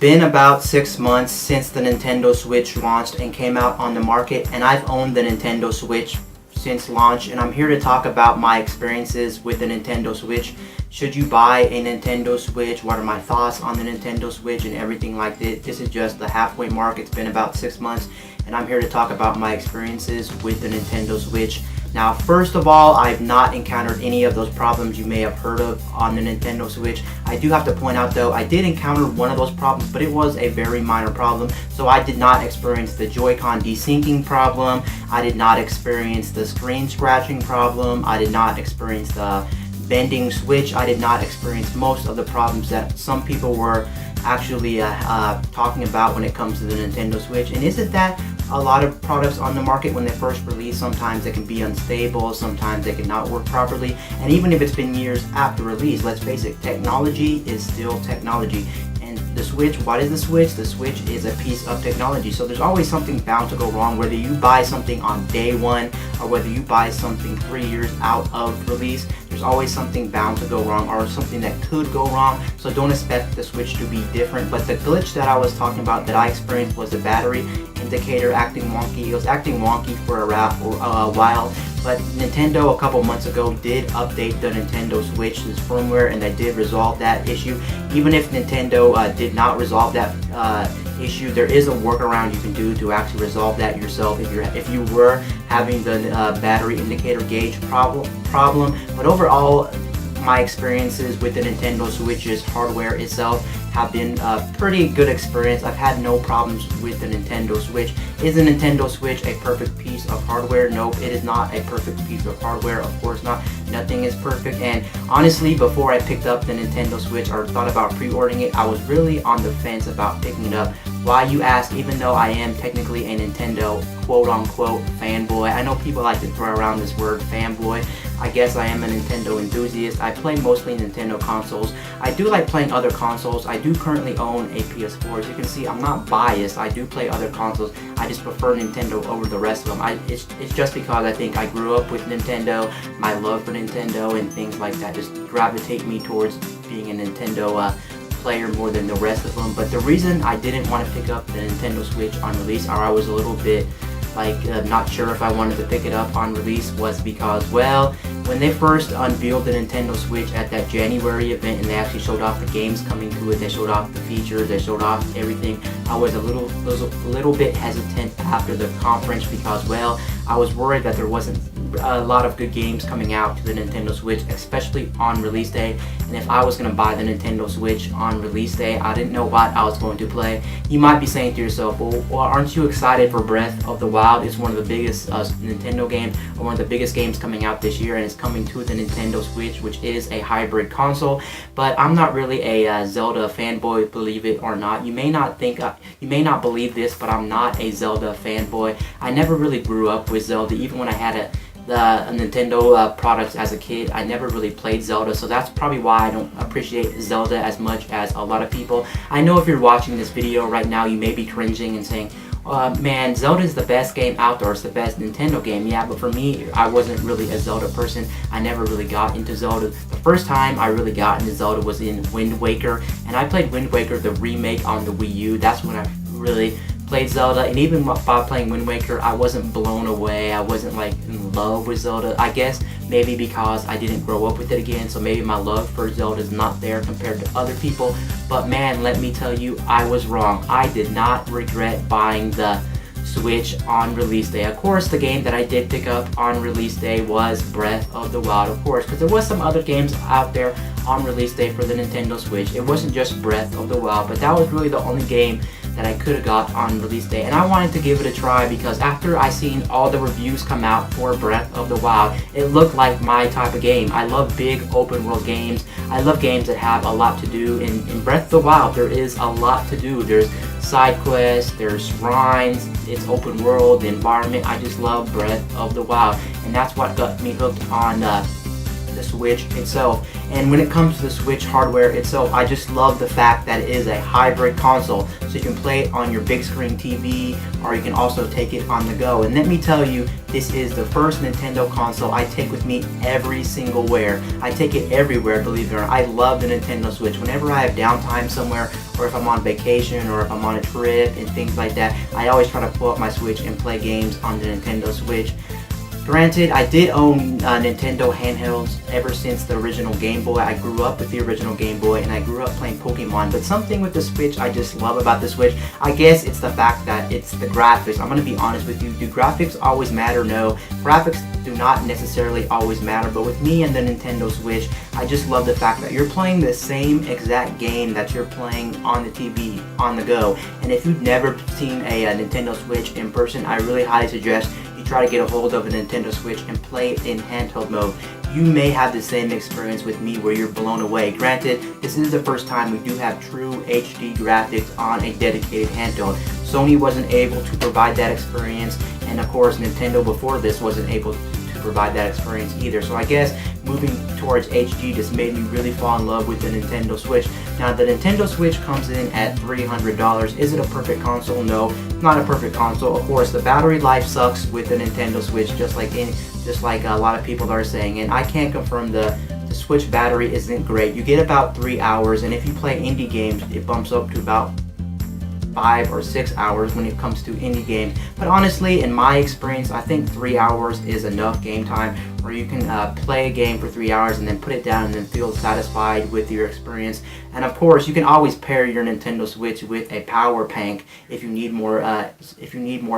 been about 6 months since the Nintendo Switch launched and came out on the market, and I've owned the Nintendo Switch since launch, and I'm here to talk about my experiences with the Nintendo Switch. Should you buy a Nintendo Switch? What are my thoughts on the Nintendo Switch and everything like that? This is just the halfway mark. It's been about 6 months, and I'm here to talk about my experiences with the Nintendo Switch. Now, first of all, I've not encountered any of those problems you may have heard of on the Nintendo Switch. I do have to point out though, I did encounter one of those problems, but it was a very minor problem. So I did not experience the Joy-Con desyncing problem. I did not experience the screen scratching problem. I did not experience the bending switch. I did not experience most of the problems that some people were actually talking about when it comes to the Nintendo Switch. And isn't that a lot of products on the market when they first release? Sometimes they can be unstable, sometimes they can not work properly, and even if it's been years after release, let's face it, technology is still technology. And the Switch, what is the Switch? The Switch is a piece of technology, so there's always something bound to go wrong, whether you buy something on day one or whether you buy something 3 years out of release. There's always something bound to go wrong or something that could go wrong, so don't expect the Switch to be different. But the glitch that I was talking about that I experienced was the battery indicator acting wonky. It was acting wonky for a while, but Nintendo a couple months ago did update the Nintendo Switch's firmware, and they did resolve that issue. Even if Nintendo did not resolve that issue, there is a workaround you can do to actually resolve that yourself if you were having the battery indicator gauge problem. But overall, my experiences with the Nintendo Switch's hardware itself have been a pretty good experience. I've had no problems with the Nintendo Switch. Is the Nintendo Switch a perfect piece of hardware? Nope, it is not a perfect piece of hardware. Of course not. Nothing is perfect. And honestly, before I picked up the Nintendo Switch or thought about pre-ordering it, I was really on the fence about picking it up. Why, you ask? Even though I am technically a Nintendo quote-unquote fanboy. I know people like to throw around this word fanboy. I guess I am a Nintendo enthusiast. I play mostly Nintendo consoles. I do like playing other consoles. I do currently own a PS4. As you can see, I'm not biased. I do play other consoles. I just prefer Nintendo over the rest of them. It's just because I think I grew up with Nintendo. My love for Nintendo and things like that just gravitate me towards being a Nintendo player more than the rest of them. But the reason I didn't want to pick up the Nintendo Switch on release, or I was a little bit not sure if I wanted to pick it up on release, was because, well, when they first unveiled the Nintendo Switch at that January event and they actually showed off the games coming to it, they showed off the features, they showed off everything, I was a little bit hesitant after the conference because, well, I was worried that there wasn't a lot of good games coming out to the Nintendo Switch, especially on release day. And if I was going to buy the Nintendo Switch on release day, I didn't know what I was going to play. You might be saying to yourself, well, aren't you excited for Breath of the Wild? It's one of the biggest Nintendo games, or one of the biggest games coming out this year, and it's coming to the Nintendo Switch, which is a hybrid console. But I'm not really a Zelda fanboy, believe it or not. You may not believe this, but I'm not a Zelda fanboy. I never really grew up with Zelda. Even when I had the Nintendo products as a kid, I never really played Zelda, so that's probably why I don't appreciate Zelda as much as a lot of people. I know if you're watching this video right now, you may be cringing and saying, man, Zelda is the best game out there, it's the best Nintendo game. Yeah, but for me, I wasn't really a Zelda person. I never really got into Zelda. The first time I really got into Zelda was in Wind Waker, and I played Wind Waker, the remake, on the Wii U. That's when I really played Zelda, and even by playing Wind Waker, I wasn't blown away. I wasn't like in love with Zelda. I guess maybe because I didn't grow up with it again, so maybe my love for Zelda is not there compared to other people. But man, let me tell you, I was wrong. I did not regret buying the Switch on release day. Of course, the game that I did pick up on release day was Breath of the Wild, of course, because there was some other games out there on release day for the Nintendo Switch. It wasn't just Breath of the Wild, but that was really the only game that I could have got on release day, and I wanted to give it a try because after I seen all the reviews come out for Breath of the Wild, it looked like my type of game. I love big open world games. I love games that have a lot to do. In Breath of the Wild, there is a lot to do. There's side quests, there's shrines, it's open world, the environment. I just love Breath of the Wild, and that's what got me hooked on the Switch itself. And when it comes to the Switch hardware itself, I just love the fact that it is a hybrid console. So you can play it on your big screen TV, or you can also take it on the go. And let me tell you, this is the first Nintendo console I take with me every single where. I take it everywhere, believe it or not. I love the Nintendo Switch. Whenever I have downtime somewhere, or if I'm on vacation, or if I'm on a trip and things like that, I always try to pull up my Switch and play games on the Nintendo Switch. Granted, I did own Nintendo handhelds ever since the original Game Boy. I grew up with the original Game Boy, and I grew up playing Pokemon. But something with the Switch I just love about the Switch, I guess it's the fact that it's the graphics. I'm going to be honest with you. Do graphics always matter? No. Graphics do not necessarily always matter. But with me and the Nintendo Switch, I just love the fact that you're playing the same exact game that you're playing on the TV, on the go. And if you've never seen a Nintendo Switch in person, I really highly suggest try to get a hold of a Nintendo Switch and play it in handheld mode. You may have the same experience with me where you're blown away. Granted, this is the first time we do have true HD graphics on a dedicated handheld. Sony wasn't able to provide that experience, and of course Nintendo before this wasn't able to provide that experience either. So I guess moving towards HD just made me really fall in love with the Nintendo Switch. Now the Nintendo Switch comes in at $300. Is it a perfect console? No, not a perfect console. Of course, the battery life sucks with the Nintendo Switch, just like a lot of people are saying, and I can't confirm the Switch battery isn't great. You get about 3 hours, and if you play indie games, it bumps up to about 5 or 6 hours when it comes to indie games. But honestly, in my experience, I think 3 hours is enough game time where you can play a game for 3 hours and then put it down and then feel satisfied with your experience. And of course, you can always pair your Nintendo Switch with a power bank if you need more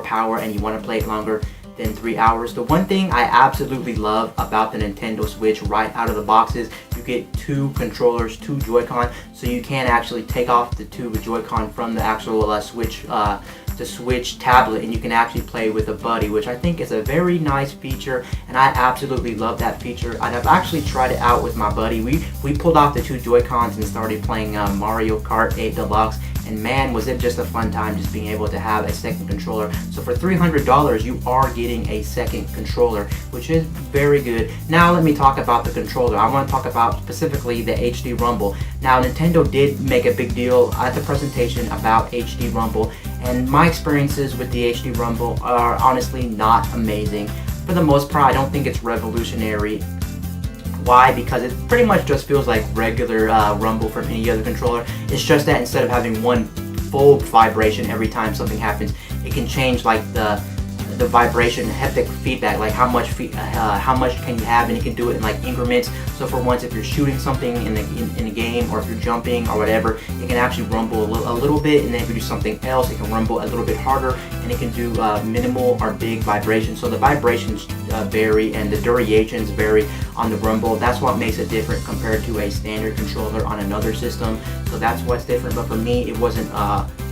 power and you want to play it longer than 3 hours. The one thing I absolutely love about the Nintendo Switch right out of the box is you get 2 controllers, 2 Joy-Con, so you can actually take off the 2 Joy-Con from the actual the Switch tablet, and you can actually play with a buddy, which I think is a very nice feature, and I absolutely love that feature. And I've actually tried it out with my buddy. We pulled off the 2 Joy-Cons and started playing Mario Kart 8 Deluxe, and man, was it just a fun time just being able to have a second controller. So for $300, you are getting a second controller, which is very good. Now let me talk about the controller. I want to talk about specifically the HD Rumble. Now Nintendo did make a big deal at the presentation about HD Rumble, and my experiences with the HD Rumble are honestly not amazing. For the most part, I don't think it's revolutionary. Why? Because it pretty much just feels like regular Rumble from any other controller. It's just that instead of having one full vibration every time something happens, it can change like the vibration, haptic feedback, like how much can you have, and you can do it in like increments. So for once, if you're shooting something in a game, or if you're jumping or whatever, it can actually rumble a little bit, and then if you do something else, it can rumble a little bit harder, and it can do minimal or big vibrations. So the vibrations vary, and the durations vary on the Rumble. That's what makes it different compared to a standard controller on another system. So that's what's different. But for me, it wasn't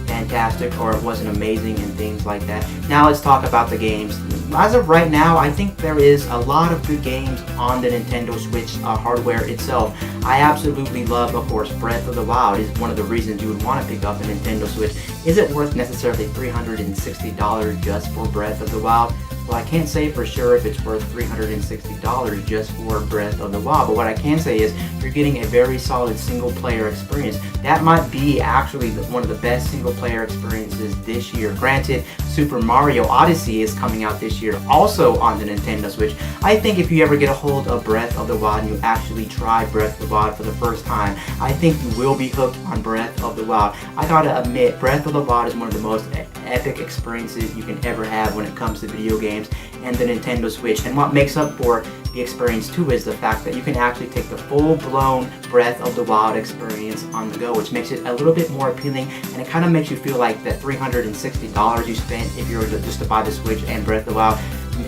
fantastic, or it wasn't amazing, and things like that. Now let's talk about the games. As of right now, I think there is a lot of good games on the Nintendo Switch hardware itself. I absolutely love, of course, Breath of the Wild is one of the reasons you would want to pick up a Nintendo Switch. Is it worth necessarily $360 just for Breath of the Wild? Well, I can't say for sure if it's worth $360 just for Breath of the Wild, but what I can say is you're getting a very solid single-player experience. That might be actually one of the best single-player experiences this year. Granted, Super Mario Odyssey is coming out this year, also on the Nintendo Switch. I think if you ever get a hold of Breath of the Wild and you actually try Breath of the Wild for the first time, I think you will be hooked on Breath of the Wild. I gotta admit, Breath of the Wild is one of the most epic experiences you can ever have when it comes to video games and the Nintendo Switch. And what makes up for the experience too is the fact that you can actually take the full-blown Breath of the Wild experience on the go, which makes it a little bit more appealing, and it kind of makes you feel like that $360 you spent if you were just to buy the Switch and Breath of the Wild,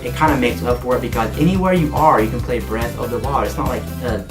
it kind of makes up for it, because anywhere you are, you can play Breath of the Wild. It's not like the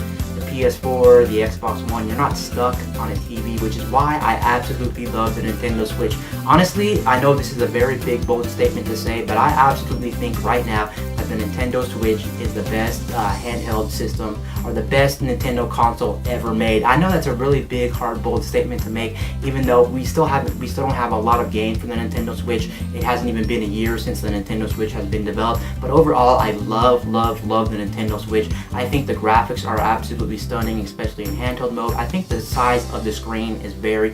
PS4, the Xbox One, you're not stuck on a TV, which is why I absolutely love the Nintendo Switch. Honestly, I know this is a very big, bold statement to say, but I absolutely think right now that that the Nintendo Switch is the best handheld system, or the best Nintendo console ever made. I know that's a really big, hard, bold statement to make, even though we still don't have a lot of games for the Nintendo Switch. It hasn't even been a year since the Nintendo Switch has been developed. But overall, I love the Nintendo Switch. I think the graphics are absolutely stunning, especially in handheld mode. I think the size of the screen is very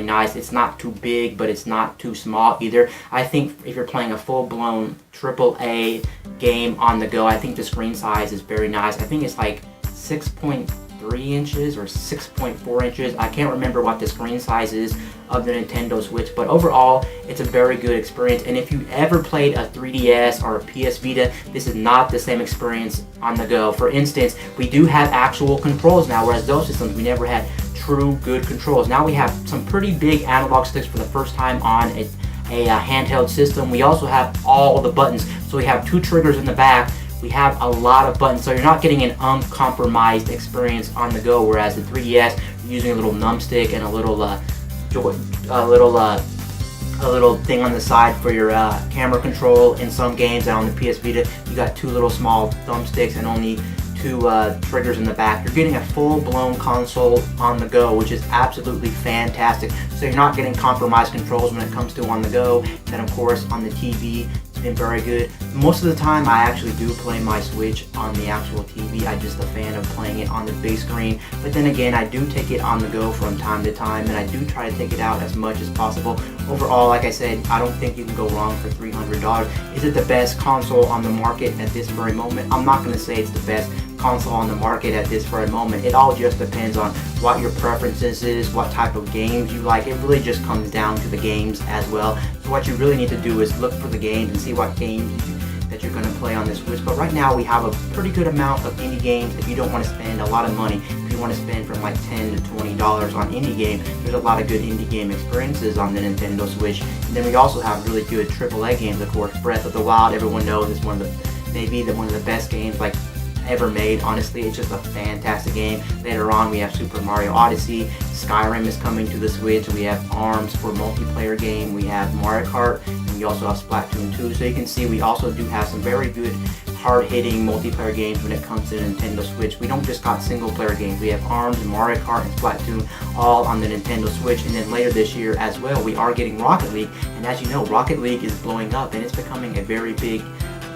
nice. It's not too big, but it's not too small either. I think if you're playing a full-blown AAA game on the go, I think the screen size is very nice. I think it's like 6.3 inches or 6.4 inches. I can't remember what the screen size is of the Nintendo Switch, but overall it's a very good experience. And if you ever played a 3DS or a PS Vita, this is not the same experience on the go. For instance, we do have actual controls now, whereas those systems we never had true good controls. Now we have some pretty big analog sticks for the first time on a handheld system. We also have all the buttons, so we have 2 triggers in the back. We have a lot of buttons, so you're not getting an uncompromised experience on the go, whereas the 3DS, you're using a little numbstick and a little thing on the side for your camera control in some games. And on the PS Vita, you got 2 little small thumbsticks and only 2 triggers in the back. You're getting a full-blown console on the go, which is absolutely fantastic. So you're not getting compromised controls when it comes to on the go. Then of course on the TV, it's been very good. Most of the time I actually do play my Switch on the actual TV. I'm just a fan of playing it on the big screen. But then again, I do take it on the go from time to time, and I do try to take it out as much as possible. Overall, like I said, I don't think you can go wrong for $300. Is it the best console on the market at this very moment? I'm not going to say it's the best console on the market at this very moment. It all just depends on what your preferences is, what type of games you like. It really just comes down to the games as well. So what you really need to do is look for the games and see what games that you're going to play on this Switch. But right now we have a pretty good amount of indie games. If you don't want to spend a lot of money, if you want to spend from like $10 to $20 on indie game, there's a lot of good indie game experiences on the Nintendo Switch. And then we also have really good AAA games, of course. Breath of the Wild, everyone knows, is one of the best games like ever made. Honestly, it's just a fantastic game. Later on we have Super Mario Odyssey. Skyrim is coming to the Switch. We have ARMS for multiplayer game. We have Mario Kart, and we also have Splatoon 2. So you can see we also do have some very good hard-hitting multiplayer games when it comes to the Nintendo Switch. We don't just got single-player games. We have ARMS and Mario Kart and Splatoon all on the Nintendo Switch. And then later this year as well, we are getting Rocket League. And as you know, Rocket League is blowing up, and it's becoming a very big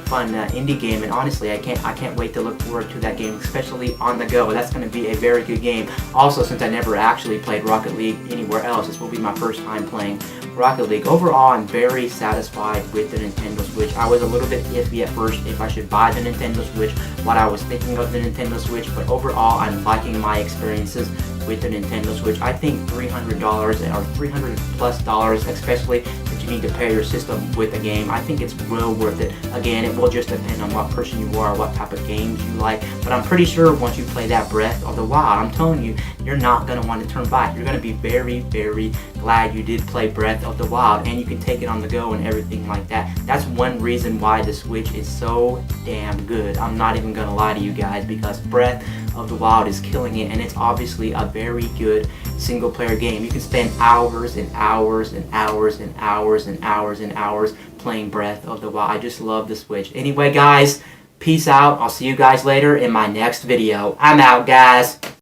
fun indie game, and honestly I can't wait to look forward to that game, especially on the go. That's going to be a very good game. Also, since I never actually played Rocket League anywhere else, this will be my first time playing Rocket League. Overall, I'm very satisfied with the Nintendo Switch. I was a little bit iffy at first if I should buy the Nintendo Switch, what I was thinking of the Nintendo Switch, but overall I'm liking my experiences with the Nintendo Switch. I think $300 or $300+, especially if you need to pair your system with a game, I think it's well worth it. Again, it will just depend on what person you are, what type of games you like, but I'm pretty sure once you play that Breath of the Wild, I'm telling you, you're not going to want to turn back. You're going to be very glad you did play Breath of the Wild, and you can take it on the go and everything like that. That's one reason why the Switch is so damn good. I'm not even going to lie to you guys, because Breath of the Wild is killing it, and it's obviously a very good single player game. You can spend hours and hours and hours and hours and hours and hours playing Breath of the Wild. I just love the Switch. Anyway guys, peace out. I'll see you guys later in my next video. I'm out, guys.